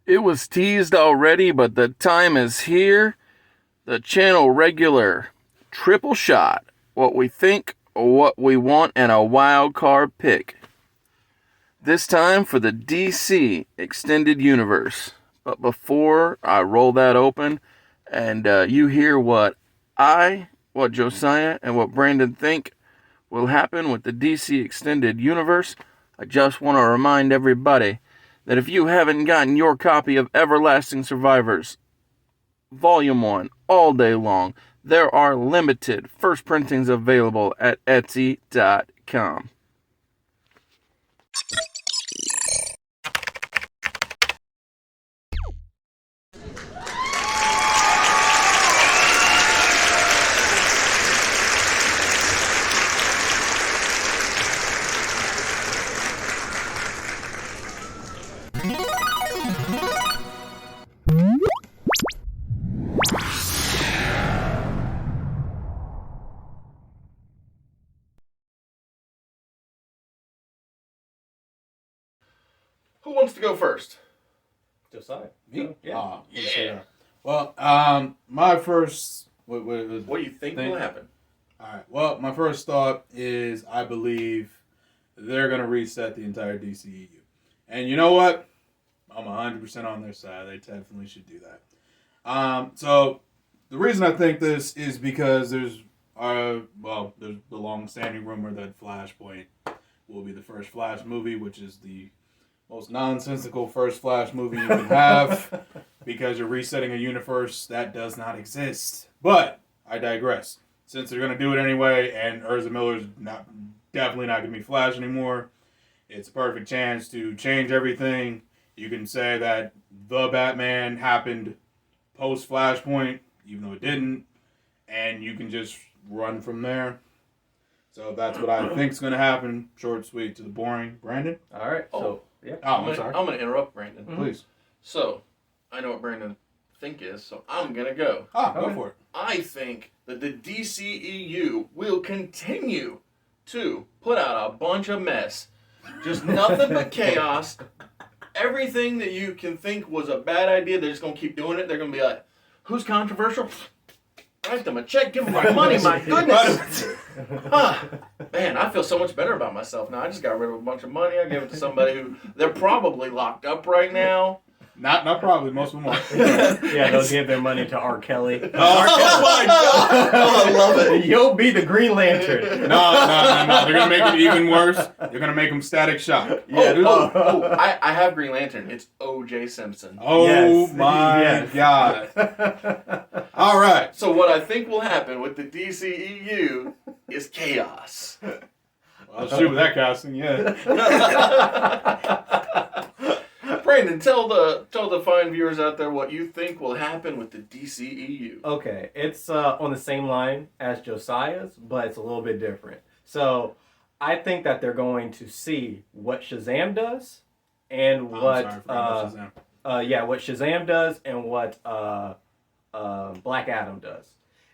It was teased already, but the time is here. The channel regular triple shot. What we think, what we want, and a wild card pick. This time for the DC Extended Universe. But before I roll that open and you hear what Josiah, and what Brandon think will happen with the DC Extended Universe, I just want to remind everybody that if you haven't gotten your copy of Everlasting Survivors Volume 1 all day long, there are limited first printings available at Etsy.com. Who wants to go first? Josiah. Me? Yeah. Yeah. Well, my first... What do you think will happen? All right. Well, my first thought is I believe they're going to reset the entire DCEU. And you know what? I'm 100% on their side. They definitely should do that. So the reason I think this is because there's the long-standing rumor that Flashpoint will be the first Flash movie, which is the most nonsensical first Flash movie you can have because you're resetting a universe that does not exist. But I digress. Since they're going to do it anyway, and Ezra Miller's definitely not going to be Flash anymore, it's a perfect chance to change everything. You can say that the Batman happened post-Flashpoint, even though it didn't, and you can just run from there. So that's what I think is going to happen. Short, sweet, to the boring. Brandon? All right. Oh. Yeah. I'm sorry. I'm going to interrupt Brandon. Please. So, I know what Brandon think is, so I'm going to go. Go for it. I think that the DCEU will continue to put out a bunch of mess. Just nothing but chaos. Everything that you can think was a bad idea, they're just going to keep doing it. They're going to be like, who's controversial? Write them a check, give them my money, my goodness. Man, I feel so much better about myself now. I just got rid of a bunch of money. I gave it to somebody who, they're probably locked up right now. Not probably. Most of them are. Yeah, they'll give their money to R. Kelly. Oh my God! Oh, I love it. You'll be the Green Lantern. No. They're going to make it even worse. They're going to make them Static Shock. Yeah. I have Green Lantern. It's O.J. Simpson. Oh, yes. my Yes. God. All right. So what I think will happen with the DCEU is chaos. Well, shoot, with that casting, yeah. Brandon, tell the fine viewers out there what you think will happen with the DCEU. Okay, it's on the same line as Josiah's, but it's a little bit different. So I think that they're going to see what Shazam does and what Shazam does and what Black Adam does.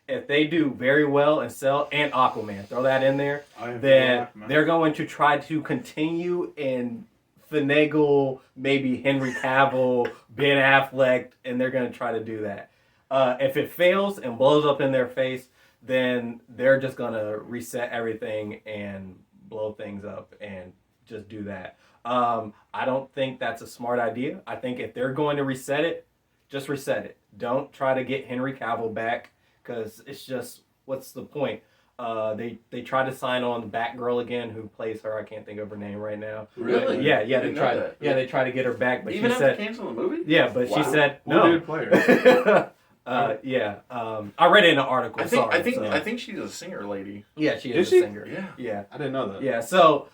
If they do very well and sell, and Aquaman, throw that in there, then they're going to try to continue and finagle maybe Henry Cavill, Ben Affleck, and they're going to try to do that. If it fails and blows up in their face, then they're just going to reset everything and blow things up and just do that. I don't think that's a smart idea. I think if they're going to reset it, just reset it. Don't try to get Henry Cavill back because it's just, what's the point? They try to sign on Batgirl again, who plays her. I can't think of her name right now. Really? Yeah. They tried. They tried to get her back, but even she after said canceling the movie. Yeah, but she said Who no. did play her? I read it in an article. I think she's a singer lady. Yeah, she Is is she? a singer. Yeah. I didn't know that. Yeah. So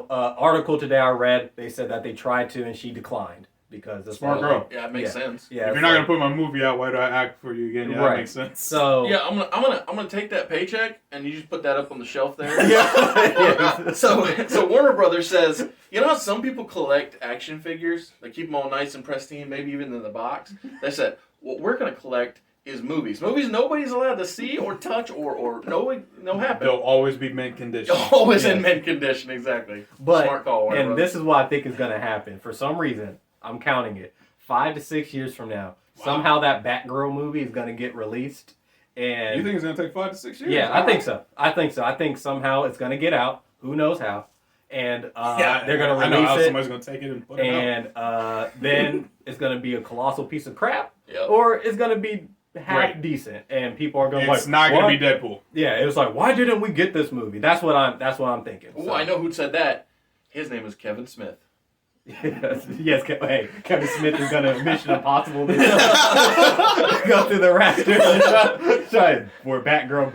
article today I read, they said that they tried to and she declined because that's Smart girl. Yeah, it makes sense. Yeah. If you're not gonna put my movie out, why do I act for you again? Yeah, Right. That makes sense. So Yeah, I'm gonna take that paycheck and you just put that up on the shelf there. yeah. So Warner Brothers says, you know how some people collect action figures? They keep them all nice and pristine, maybe even in the box. They said, what we're gonna collect is movies. Movies nobody's allowed to see or touch or no happen. They'll always be mint condition. Always in mint condition, exactly. But Smart call, Warner and Brothers. this is what I think is going to happen. For some reason, I'm counting it. 5 to 6 years from now, somehow that Batgirl movie is going to get released. And you think it's going to take 5 to 6 years? Yeah, I think so. I think somehow it's going to get out. Who knows how? And they're going to release I know how it. somebody's going to take it and put it out. And then it's going to be a colossal piece of crap. Yep. Or it's going to be half decent. And people are going to It's not going to be Deadpool. Yeah, it was like, why didn't we get this movie? That's what I'm thinking. Oh, I know who said that. His name is Kevin Smith. Yes, hey, Kevin Smith is gonna Mission Impossible this go through the rafters. We're Batgirl.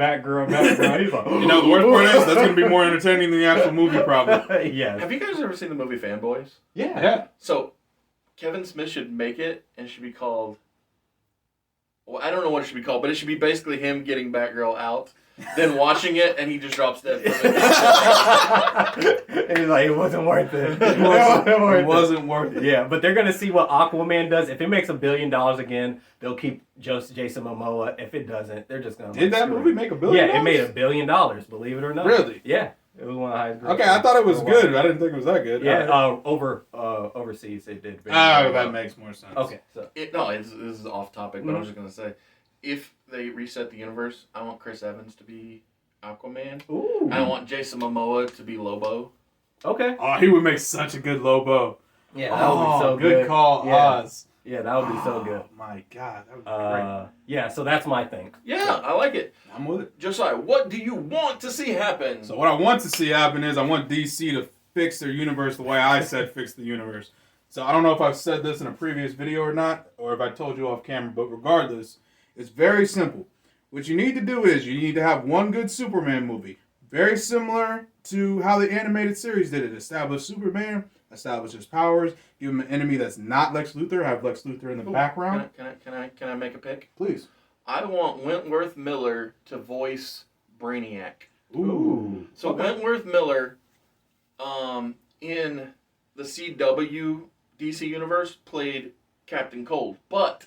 He's like, you know, the worst part is that's gonna be more entertaining than the actual movie, probably. Yeah. Have you guys ever seen the movie Fanboys? Yeah. So, Kevin Smith should make it, and it should be called. Well, I don't know what it should be called, but it should be basically him getting Batgirl out, then watching it, and he just drops dead from it. And he's like, it wasn't worth it. It wasn't worth it. Yeah, but they're gonna see what Aquaman does. If it makes $1 billion again, they'll keep Jason Momoa. If it doesn't, they're just gonna. Did that movie make $1 billion? Yeah, it made $1 billion. Believe it or not. Really? Yeah, it was one of the highest. Okay, I thought it was good. I didn't think it was that good. Yeah, overseas it did. That makes more sense. Okay, so This is off topic, but I was Mm-hmm. just gonna say, if they reset the universe, I want Chris Evans to be Aquaman. ooh, I want Jason Momoa to be Lobo. okay, Oh, he would make such a good Lobo. yeah, that would be so good call, Yeah. Oz. Yeah, that would be so good. Oh my God, that would be great. Yeah, so that's my thing. Yeah, I like it. I'm with it. Josiah, what do you want to see happen? So what I want to see happen is I want DC to fix their universe the way I said fix the universe. So I don't know if I've said this in a previous video or not, or if I told you off camera, but regardless, it's very simple. What you need to do is you need to have one good Superman movie. Very similar to how the animated series did it. Establish Superman, establish his powers, give him an enemy that's not Lex Luthor, have Lex Luthor in the background. Can I make a pick? Please. I want Wentworth Miller to voice Brainiac. Ooh. So Okay. Wentworth Miller, in the CW DC universe, played Captain Cold, but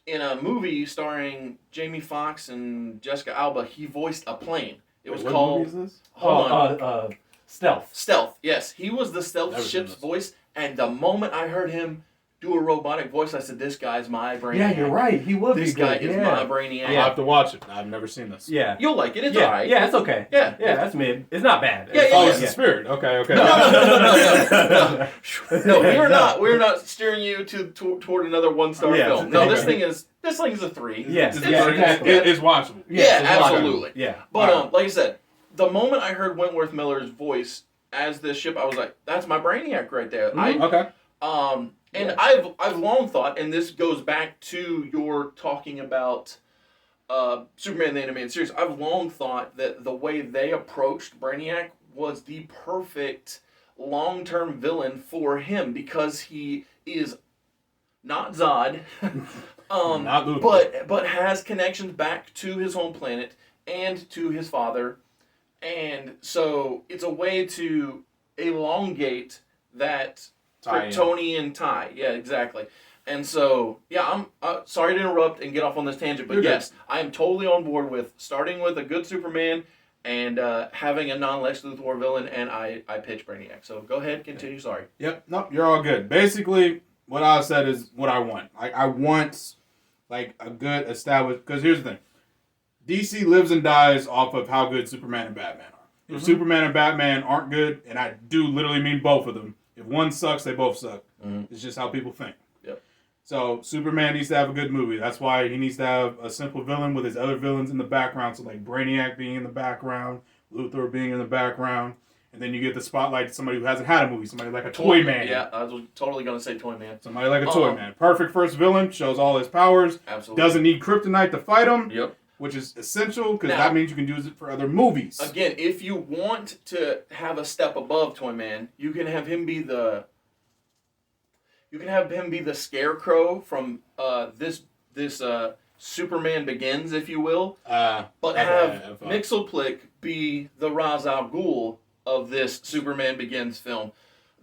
in a movie starring Jamie Foxx and Jessica Alba, he voiced a plane. It was What called. movie is this? Hold on. Stealth. Stealth. Yes, he was the stealth Never seen ship's this. voice, and the moment I heard him do a robotic voice, I said, "This guy's my Brainiac." Yeah, you're right. He would This be guy good. is yeah. my Brainiac. I'll have to watch it. I've never seen this. Yeah. You'll like it. It's Yeah, alright. yeah, it's okay. Yeah. Yeah, that's mid. It's not bad. Yeah, Oh, yeah, it's the spirit. Okay. No, we're not steering you toward another 1-star Yeah, film. No, this okay. thing is a 3. Yes, It's, yeah, it's, exactly. it's watchable. Yeah, it's absolutely. watchable. Yeah. But like I said, the moment I heard Wentworth Miller's voice as this ship, I was like, "That's my Brainiac right there." Okay. And I've long thought, and this goes back to your talking about Superman the Animated Series. I've long thought that the way they approached Brainiac was the perfect long-term villain for him because he is not Zod, Not Luthor. but has connections back to his home planet and to his father, and so it's a way to elongate that Tie in. Kryptonian tie. Yeah, exactly. And so, yeah, I'm sorry to interrupt and get off on this tangent, but You're good. yes, I am totally on board with starting with a good Superman and having a non-Lex Luthor villain, and I pitch Brainiac. So go ahead, continue. Sorry. Yep. Nope. You're all good. Basically, what I said is what I want. I want like a good established. Because here's the thing: DC lives and dies off of how good Superman and Batman are. If Superman and Batman aren't good, and I do literally mean both of them. If one sucks, they both suck. It's just how people think. Yep. So Superman needs to have a good movie. That's why he needs to have a simple villain with his other villains in the background. So like Brainiac being in the background, Luthor being in the background, and then you get the spotlight to somebody who hasn't had a movie, somebody like a Toy Man. Yeah, I was totally going to say Toy Man. Somebody like a Toy Man. Perfect first villain, shows all his powers, Absolutely. doesn't need kryptonite to fight him, Yep. which is essential because Now- that means you can use it for other movies. Again, if you want to have a step above Toy Man, you can have him be the. You can have him be the Scarecrow from this Superman Begins, if you will, but okay, have fine. Mxyzptlk be the Ra's al Ghul of this Superman Begins film,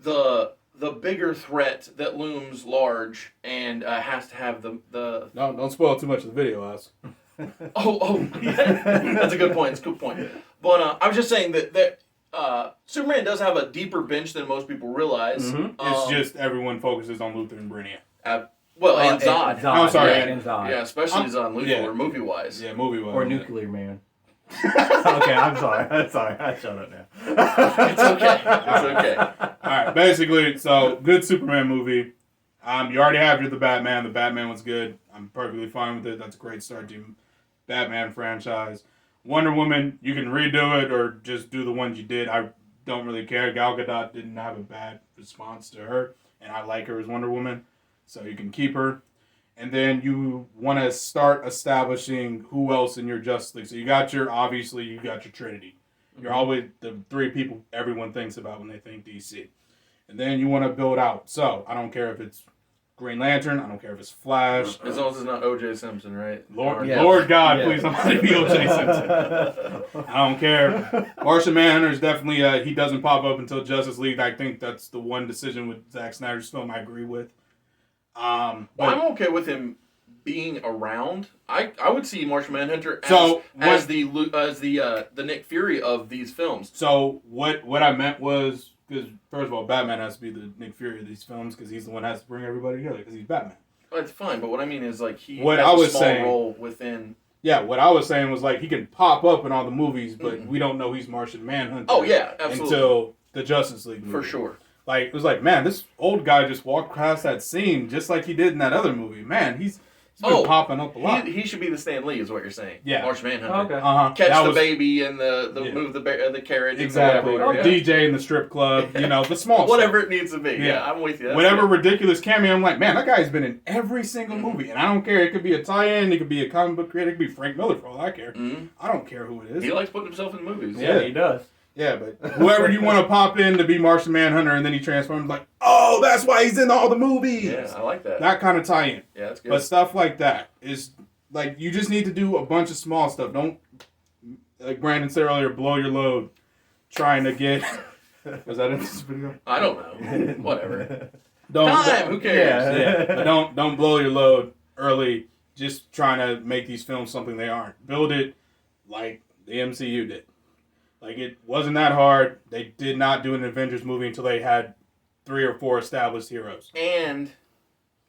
the bigger threat that looms large and has to have the No, don't spoil too much of the video, Oz. that's a good point. It's a good point. But I was just saying that Superman does have a deeper bench than most people realize. Mhm. It's just everyone focuses on Luthor and Brainiac. Well, and Zod. I'm sorry, and Zod. Yeah, especially Zod Luthor, movie-wise. Yeah, movie-wise. Or Nuclear Man. Okay, I'm sorry. I shut up now. It's okay. It's okay. All right, basically, so good Superman movie. You already have the Batman. The Batman was good. I'm perfectly fine with it. That's a great start to Batman franchise. Wonder Woman, you can redo it or just do the ones you did. I don't really care. Gal Gadot didn't have a bad response to her, and I like her as Wonder Woman, so you can keep her. And then you want to start establishing who else in your Justice League. So you got your Trinity. You're always the three people everyone thinks about when they think DC. And then you want to build out. So I don't care if it's Green Lantern. I don't care if it's Flash. As long as it's not O.J. Simpson, right? Lord God, please somebody be O.J. Simpson. I don't care. Martian Manhunter is definitely, he doesn't pop up until Justice League. I think that's the one decision with Zack Snyder's film I agree with. Well, I'm okay with him being around. I would see Martian Manhunter as the Nick Fury of these films. So what I meant was, because first of all, Batman has to be the Nick Fury of these films because he's the one that has to bring everybody together because he's Batman. That's fine, but what I mean is like he has a small role within. Yeah, what I was saying was like he can pop up in all the movies, but we don't know he's Martian Manhunter. Oh yeah, absolutely. Until the Justice League movie. For sure. Like, it was like, man, this old guy just walked past that scene just like he did in that other movie. Man, he's been popping up a lot. He should be the Stan Lee, is what you're saying. Yeah. Martian Manhunter. Okay. Catch the baby and move the carriage. Exactly. And whatever. DJ in the strip club, the small whatever stuff. it needs to be. Yeah, I'm with you. That's whatever good. ridiculous cameo, I'm like, man, that guy's been in every single movie. And I don't care. It could be a tie-in. It could be a comic book creator. It could be Frank Miller for all I care. Mm-hmm. I don't care who it is. He likes putting himself in movies. Yeah, he does. Yeah, but whoever you want to pop in to be Martian Manhunter and then he transforms, like, oh, that's why he's in all the movies. Yeah, I like that. That kind of tie-in. Yeah, that's good. But stuff like that is, like, you just need to do a bunch of small stuff. Don't, like Brandon said earlier, blow your load trying to get... Was that in this video? I don't know. Whatever. Who cares? Yeah. But don't blow your load early just trying to make these films something they aren't. Build it like the MCU did. Like, it wasn't that hard. They did not do an Avengers movie until they had 3 or 4 established heroes. And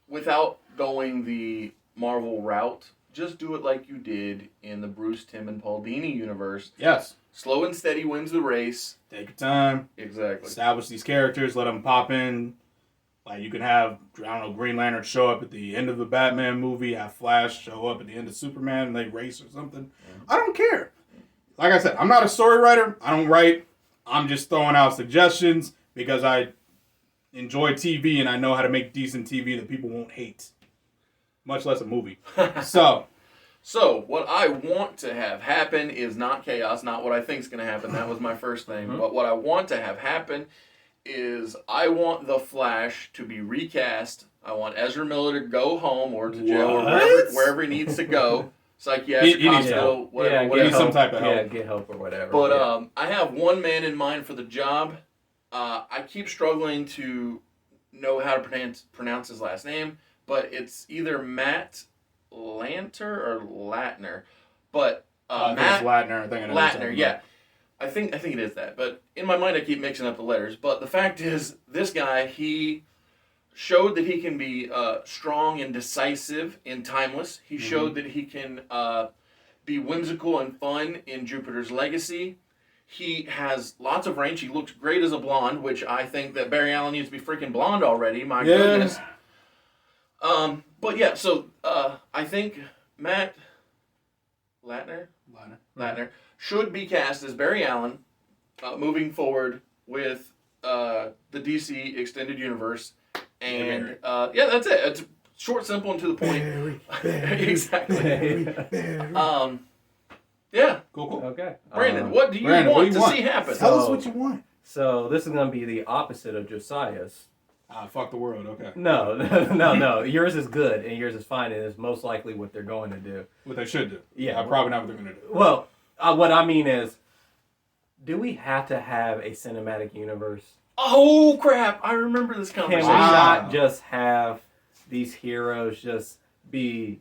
without going the Marvel route, just do it like you did in the Bruce, Tim, and Paul Dini universe. Yes. Slow and steady wins the race. Take your time. Exactly. Establish these characters. Let them pop in. Like, you can have, Green Lantern show up at the end of the Batman movie. Have Flash show up at the end of Superman and they race or something. Mm-hmm. I don't care. Like I said, I'm not a story writer. I don't write. I'm just throwing out suggestions because I enjoy TV and I know how to make decent TV that people won't hate. Much less a movie. So what I want to have happen is not chaos, not what I think is going to happen. That was my first thing. Mm-hmm. But what I want to have happen is I want the Flash to be recast. I want Ezra Miller to go home or to jail or wherever he needs to go. Psychiatric hospital, whatever. Get some type of help. Yeah, get help or whatever. But I have one man in mind for the job. I keep struggling to know how to pronounce his last name, but it's either Matt Lanter or Latner. But Matt Latner. Latner, yeah. I think it is that. But in my mind, I keep mixing up the letters. But the fact is, this guy, he showed that he can be strong and decisive in Timeless. He showed that he can be whimsical and fun in Jupiter's Legacy. He has lots of range. He looks great as a blonde, which I think that Barry Allen needs to be freaking blonde already. My goodness. But yeah, so I think Matt Latner should be cast as Barry Allen moving forward with the DC Extended Universe. And that's it. It's short, simple, and to the point. Exactly. Yeah. Cool. Okay. Brandon, what do you want to see happen? Tell us what you want. So this is going to be the opposite of Josiah's. Fuck the world. Okay. No. Yours is good, and yours is fine, and it's most likely what they're going to do. What they should do. Yeah. Probably not what they're going to do. Well, what I mean is, do we have to have a cinematic universe? Oh, crap. I remember this conversation. Can we not just have these heroes just be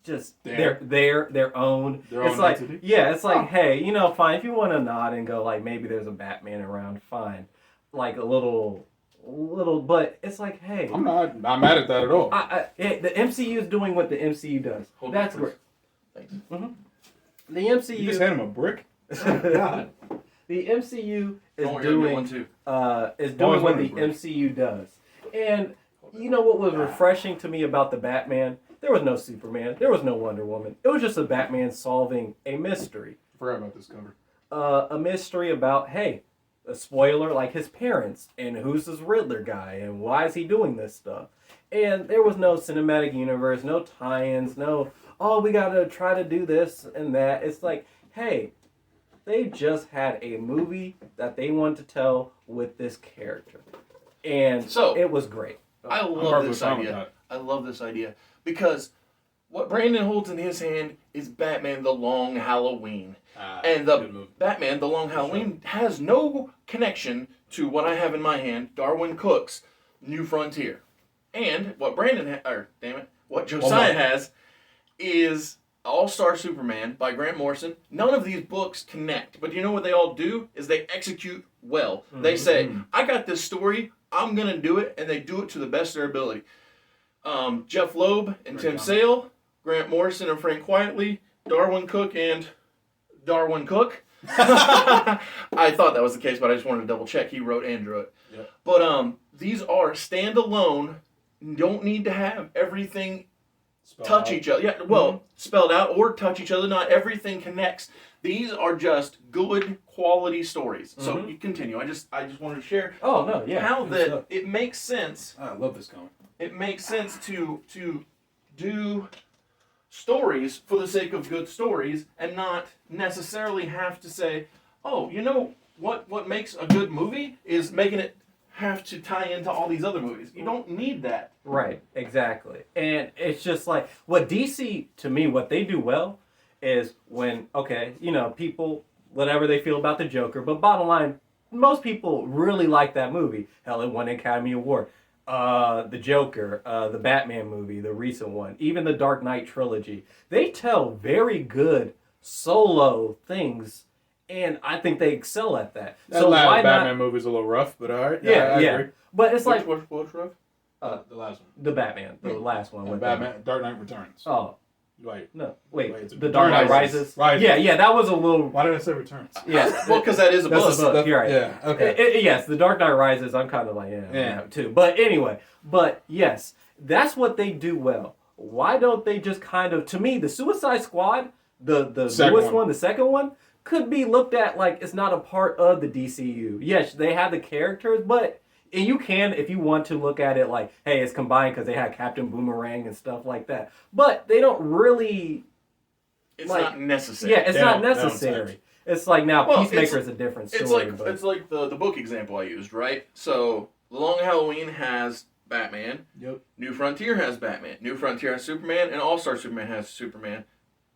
just their own? It's like entity? Yeah, it's like, hey, fine, if you want to nod and go like maybe there's a Batman around, fine. Like a little little, but it's like, hey, I'm not mad at that at all. The MCU is doing what the MCU does. That's great. Thanks. Mm-hmm. The MCU. You just hand him a brick. God. The MCU is one doing too. what the brick. MCU does, and you know what was refreshing to me about the Batman? There was no Superman. There was no Wonder Woman. It was just a Batman solving a mystery. Forgot about this cover. A mystery about, hey, a spoiler, like his parents, and who's this Riddler guy, and why is he doing this stuff? And there was no cinematic universe, no tie-ins, no, oh, we gotta try to do this and that. It's like, hey, they just had a movie that they wanted to tell with this character. And So, it was great. I love this idea. I love this idea because what Brandon holds in his hand is Batman: The Long Halloween, and the Batman: The Long Halloween has no connection to what I have in my hand, Darwin Cook's New Frontier, and what what Josiah has is All-Star Superman by Grant Morrison. None of these books connect, but you know what they all do is they execute well. Mm-hmm. They say, I got this story, I'm going to do it, and they do it to the best of their ability. Jeff Loeb and Tim Sale, Grant Morrison and Frank Quietly, Darwin Cook and Darwin Cook. I thought that was the case, but I just wanted to double check. He wrote and drew it. Yep. But these are standalone, don't need to have everything touch each other. Yeah, well, spelled out or touch each other. Not everything connects. These are just good quality stories. So you continue. I just wanted to share. Oh no, yeah. How that it makes sense. I love this comic. It makes sense to do stories for the sake of good stories and not necessarily have to say, oh, you know what makes a good movie is making it have to tie into all these other movies. You don't need that. Right, exactly. And it's just like, what DC, to me, what they do well is when, okay, you know, people, whatever they feel about the Joker, but bottom line, most people really like that movie. Hell, it won an Academy Award. The Joker, the Batman movie, the recent one, even the Dark Knight trilogy. They tell very good solo things, and I think they excel at that. So why Batman movie's a little rough, but all right. Yeah, I agree. But it's what's rough? The last one. The Batman, the last one. With Batman, Dark Knight Returns. Oh. Wait. No. Wait. The Dark Knight Rises. Rises. Yeah, that was a little. Why did I say Returns? Yeah. Well, because that is a book. You're right. Yeah. Okay. Yes, The Dark Knight Rises. I'm kind of like too. But anyway, yes, that's what they do well. Why don't they just kind of? To me, the Suicide Squad, the newest one, the second one, could be looked at like it's not a part of the DCU. Yes, they have the characters, but. And you can, if you want to look at it like, hey, it's combined because they had Captain Boomerang and stuff like that. But they don't really... It's not necessary. Yeah, it's not necessary. It's like now Peacemaker is a different story. It's like the book example I used, right? So, The Long Halloween has Batman. Yep. New Frontier has Batman. New Frontier has Superman. And All-Star Superman has Superman.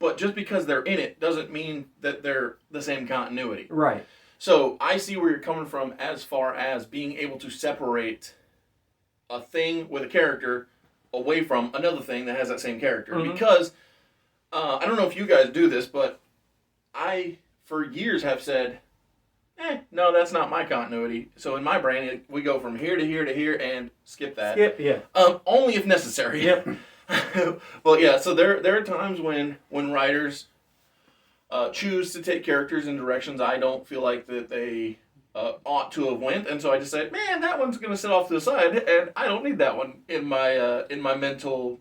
But just because they're in it doesn't mean that they're the same continuity. Right. So I see where you're coming from as far as being able to separate a thing with a character away from another thing that has that same character. Mm-hmm. Because, I don't know if you guys do this, but I, for years, have said, no, that's not my continuity. So in my brain, we go from here to here to here and skip that. Only if necessary. Yep. But yeah, so there are times when writers... choose to take characters in directions I don't feel like that they ought to have went, and so I just say, man, that one's gonna sit off to the side, and I don't need that one in my mental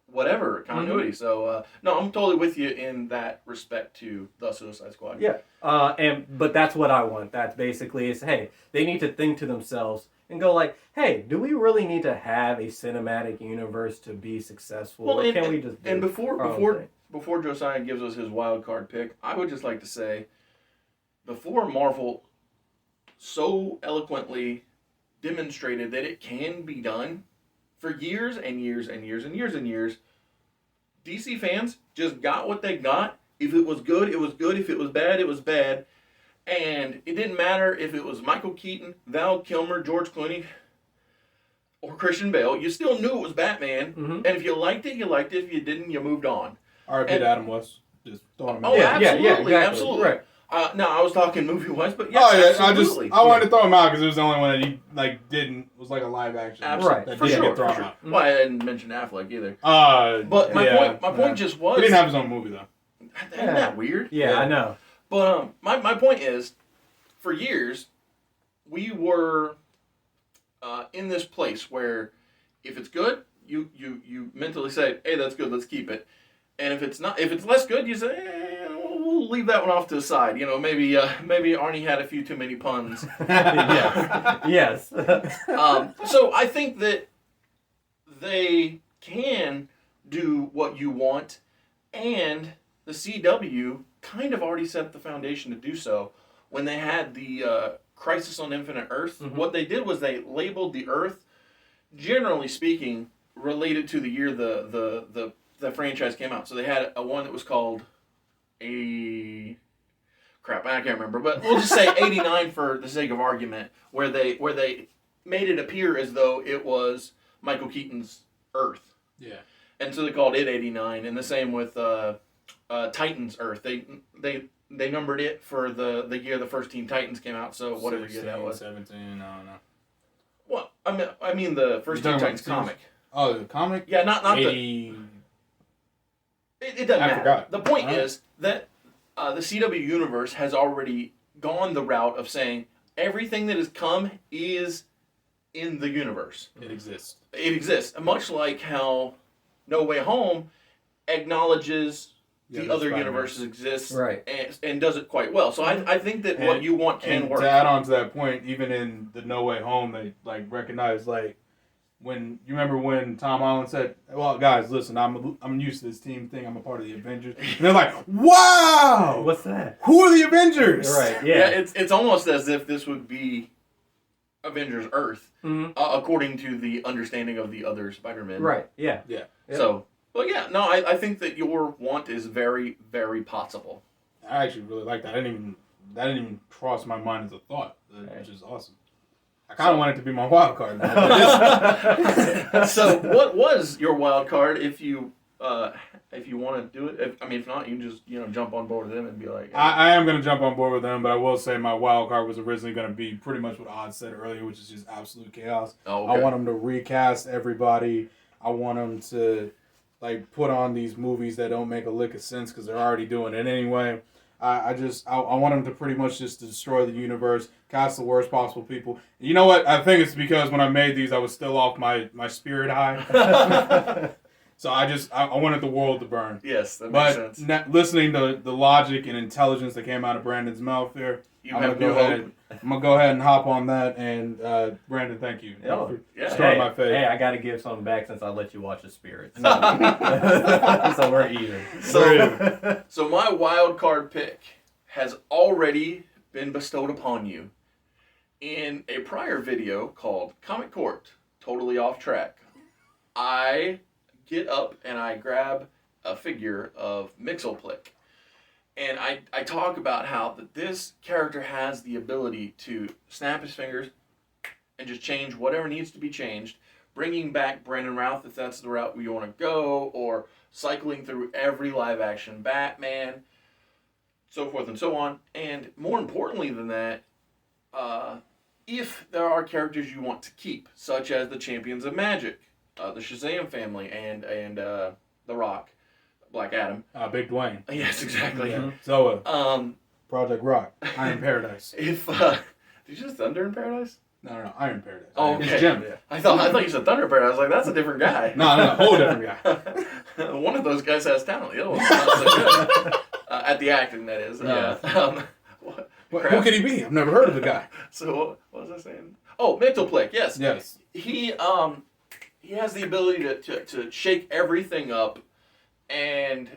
whatever continuity. Mm-hmm. So no, I'm totally with you in that respect to the Suicide Squad. Yeah, but that's what I want. That's basically is, hey, they need to think to themselves and go like, hey, do we really need to have a cinematic universe to be successful, or can we just do Before Josiah gives us his wild card pick, I would just like to say, before Marvel so eloquently demonstrated that it can be done for years and years and years and years and years, DC fans just got what they got. If it was good, it was good. If it was bad, it was bad. And it didn't matter if it was Michael Keaton, Val Kilmer, George Clooney, or Christian Bale. You still knew it was Batman. Mm-hmm. And if you liked it, you liked it. If you didn't, you moved on. R.I.P. Adam West. Just throwing him out. Absolutely. Right. No, I was talking movie-wise, but absolutely. I wanted to throw him out because it was the only one that he was like a live action. Absolutely. That For didn't sure. get thrown For sure. out. Well, I didn't mention Affleck either. But my point just was he didn't have his own movie though. Isn't that weird? Yeah, I know. But my point is, for years, we were in this place where if it's good, you mentally say, hey, that's good, let's keep it. And if it's less good, you say, we'll leave that one off to the side. You know, maybe Arnie had a few too many puns. Yes. So I think that they can do what you want, and the CW kind of already set the foundation to do so when they had the Crisis on Infinite Earth. Mm-hmm. What they did was they labeled the Earth, generally speaking, related to the year the franchise came out. So they had a one that was called I can't remember, but we'll just say 89 for the sake of argument, where they made it appear as though it was Michael Keaton's Earth. Yeah. And so they called it 89, and the same with Titans Earth. They numbered it for the year the first Teen Titans came out, so whatever 16, year that was. 17, I don't know. Well, I mean the first Teen Titans comic. Oh, the comic? Yeah, not 80... It doesn't matter. Forgot. The point is that the CW universe has already gone the route of saying everything that has come is in the universe. It exists. It exists, much like how No Way Home acknowledges the other universes exist, right, and does it quite well. So I think that what you want can work. To add on to that point, even in the No Way Home, they recognize when you remember when Tom Holland said, "Well, guys, listen, I'm used to this team thing. I'm a part of the Avengers." And they're like, "Wow, what's that? Who are the Avengers?" Right? Yeah. It's almost as if this would be Avengers Earth, mm-hmm. According to the understanding of the other Spider-Man. Right. Yeah. Yeah. So, well, yeah, no, I think that your want is very, very possible. I actually really like that. That didn't even cross my mind as a thought, which is awesome. I kind of want it to be my wild card. So, what was your wild card if you want to do it? If not, you can just jump on board with them and be like. I am going to jump on board with them, but I will say my wild card was originally going to be pretty much what Oz said earlier, which is just absolute chaos. Oh, okay. I want them to recast everybody. I want them to put on these movies that don't make a lick of sense because they're already doing it anyway. I want them to pretty much just destroy the universe, cast the worst possible people. You know what? I think it's because when I made these, I was still off my spirit high. So I wanted the world to burn. Yes, that makes sense. But listening to the logic and intelligence that came out of Brandon's mouth there, I'm going to go ahead and hop on that. And Brandon, thank you for starting my faith. Hey, I got to give something back since I let you watch The Spirits. So we're even. So my wild card pick has already been bestowed upon you in a prior video called Comic Court, Totally Off Track. I get up and I grab a figure of Mixelplick. And I talk about how this character has the ability to snap his fingers and just change whatever needs to be changed, bringing back Brandon Routh if that's the route you want to go, or cycling through every live-action Batman, so forth and so on. And more importantly than that, if there are characters you want to keep, such as the Champions of Magic, the Shazam family, and The Rock, Black Adam. Big Dwayne. Yes, exactly. Yeah. Zoa. Project Rock. Iron Paradise. Did you say Thunder in Paradise? No, Iron Paradise. Oh, okay. It's Jim. I thought you said Thunder in Paradise. I was like, that's a different guy. No, whole different guy. One of those guys has talent. The other one's not so good. At the acting, that is. Yeah. Who could he be? I've never heard of the guy. So what was I saying? Oh, Mixelplick. Yes. Yes. He has the ability to shake everything up. And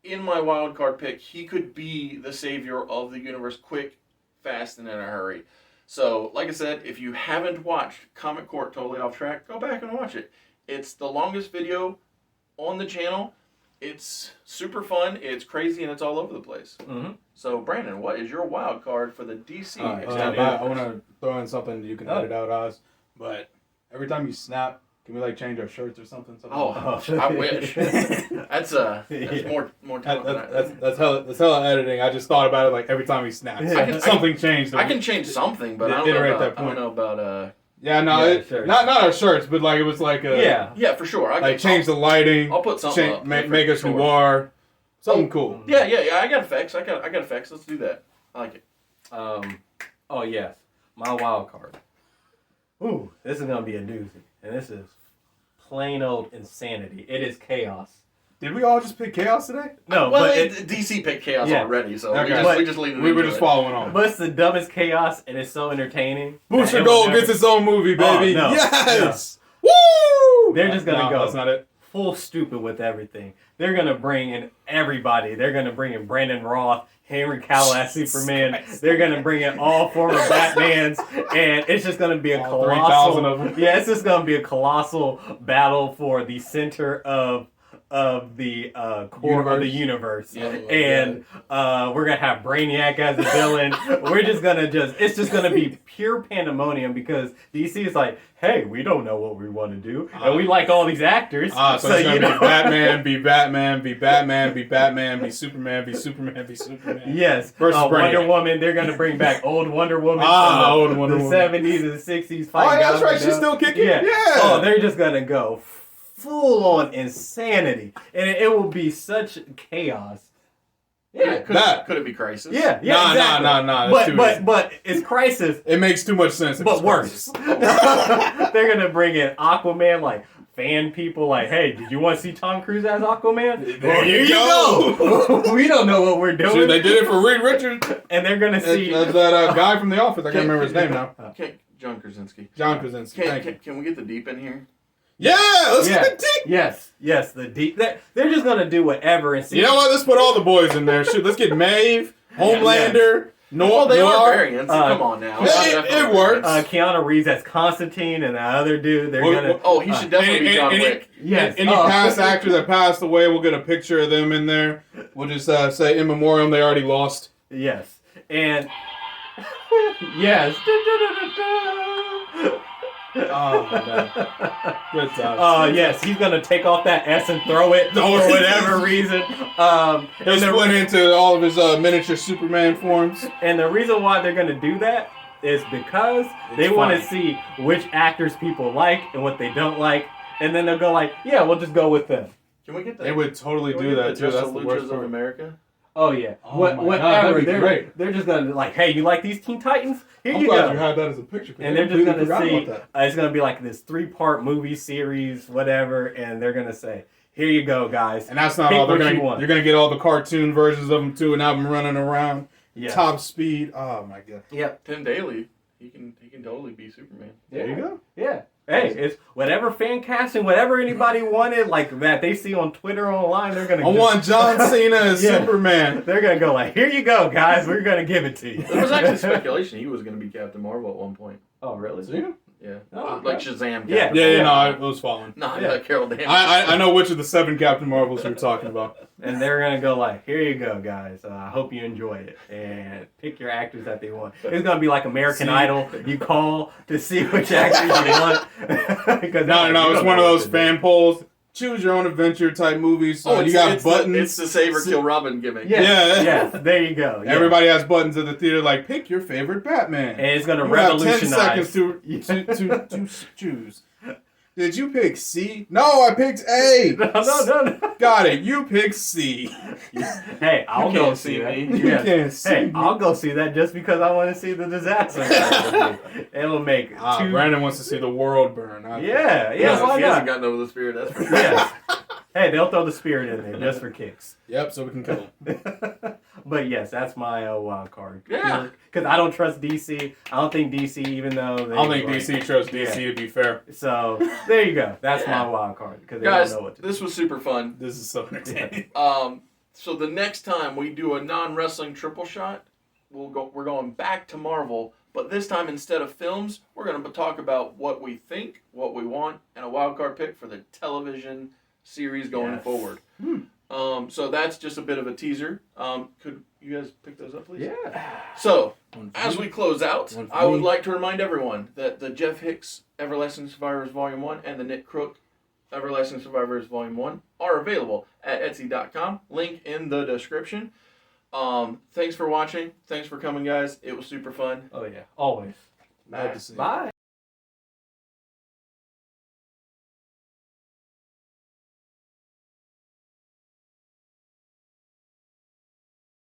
in my wild card pick, he could be the savior of the universe quick, fast, and in a hurry. So, like I said, if you haven't watched Comic Court Totally Off Track, go back and watch it. It's the longest video on the channel. It's super fun, it's crazy, and it's all over the place. Mm-hmm. So, Brandon, what is your wild card for the DC? I want to throw in something you can edit out, Oz. But every time you snap Can we like change our shirts or something? Oh, I wish. That's more talent than I. That's hella editing. I just thought about it like every time he snaps. Something changed. I can change something, but I don't know about. Yeah, no, not our shirts, but like it was like yeah, for sure. Like change the lighting. I'll put something up. Make us who are something cool. Yeah. I got effects. I got effects. Let's do that. I like it. Oh yes, my wild card. Ooh, this is gonna be a doozy, and this is plain old insanity. It is chaos. Did we all just pick chaos today? No, well, but DC picked chaos already, so okay. we just leave it. We were just following on. But it's the dumbest chaos, and it's so entertaining. Booster Gold gets its own movie, baby. Oh, no, yes. no. Woo! They're just gonna go. That's not it. Full stupid with everything. They're gonna bring in everybody. They're gonna bring in Brandon Roth, Henry Cavill as Superman. They're gonna bring in all former Batmans, and it's just gonna be a colossal. 3,000 of them. Yeah, it's just gonna be a colossal battle for the center of the core of the universe. Yeah. And we're gonna have Brainiac as the villain. It's just gonna be pure pandemonium because DC is like, hey, we don't know what we want to do, and we like all these actors. So it's gonna be Batman, be Batman, be Batman, be Batman, be Superman, be Superman, be Superman. Yes. Versus Wonder Woman. They're gonna bring back old Wonder Woman. Old Wonder the Woman. 70s and 60s. Oh, yeah, that's right. She's still kicking. Yeah. Oh, they're just gonna go full on insanity, and it will be such chaos. Yeah, could it be Crisis? Yeah, exactly. Nah. But it's Crisis. It makes too much sense. But worse. They're gonna bring in Aquaman, like fan people, like, hey, did you want to see Tom Cruise as Aquaman? There you go. We don't know what we're doing. Sure, they did it for Reed Richards, and they're gonna see that guy from The Office. I can't remember his name now. John Krasinski. Can we get the deep in here? Yeah, let's get the deep. Yes, the deep. They're just gonna do whatever and see. You know what? Let's put all the boys in there. Shoot, let's get Maeve, Homelander, Noir. They are variants. Come on now. It works. Keanu Reeves as Constantine and the other dude. They're gonna. Oh, he should definitely be John Wick. Yes. Any past actor that passed away, we'll get a picture of them in there. We'll just say in memoriam they already lost. Yes, and yes. Oh man, good time. Yes, he's gonna take off that S and throw it for whatever reason. He went into all of his miniature Superman forms. And the reason why they're gonna do that is because they want to see which actors people like and what they don't like, and then they'll go like, yeah, we'll just go with them. Can we get that? They would totally do that too. That's the worst part. Of America. Oh yeah. Whatever. They're just gonna like, hey, you like these Teen Titans? Here you go. I'm glad go. you had that as a picture. And they're just gonna see. It's gonna be like this 3-part movie series, whatever, and they're gonna say, here you go, guys. And that's not all. You're gonna get all the cartoon versions of them too, and have them running around. Yeah. Top speed. Oh my god. Yep. Tim Daly. He can totally be Superman. There you go. Yeah. Hey, it's whatever fan casting, whatever anybody wanted, like that they see on Twitter or online, they're gonna. I want John Cena as Superman. They're gonna go like, here you go, guys. We're gonna give it to you. There was actually speculation he was gonna be Captain Marvel at one point. Oh, really? Cena? Yeah. Oh, like Shazam. Yeah. No, I was following. No, Carol Danvers. I know which of the 7 Captain Marvels you're talking about. And they're going to go like, here you go, guys. I hope you enjoy it. And pick your actors that they want. It's going to be like American Idol. You call to see which actors you want. No, it's one of those fan polls. Choose your own adventure type movies. You got buttons. It's the save or kill Robin gimmick. Yeah. There you go. Yeah. Everybody has buttons at the theater like, pick your favorite Batman. And it's going to revolutionize. You have 10 seconds to choose. Did you pick C? No, I picked A. No. Got it. You picked C. Hey, I'll go see that. You can't see. Hey, I'll go see that just because I want to see the disaster. It'll make Brandon wants to see the world burn. Yeah. He hasn't gotten over the spirit, that's for sure. Yes. Hey, they'll throw the spirit in there just for kicks. Yep, so we can kill him. But yes, that's my wild card. Yeah. Because I don't trust DC. I don't think DC, even though I don't think DC trusts DC, to be fair. So, there you go. That's my wild card. Because they Guys, don't know what to do. this was super fun. This is so entertaining. So the next time we do a non-wrestling triple shot, we're going back to Marvel, but this time instead of films, we're going to talk about what we think, what we want, and a wild card pick for the television series going forward. So that's just a bit of a teaser. Could you guys pick those up, please? Yeah. So, as we close out, One for I would me. like to remind everyone that the Jeff Hicks Everlasting Survivors Volume 1 and the Nick Crook Everlasting Survivors Volume 1 are available at Etsy.com. Link in the description. Thanks for watching. Thanks for coming, guys. It was super fun. Oh yeah. Always. Love to see it. Bye.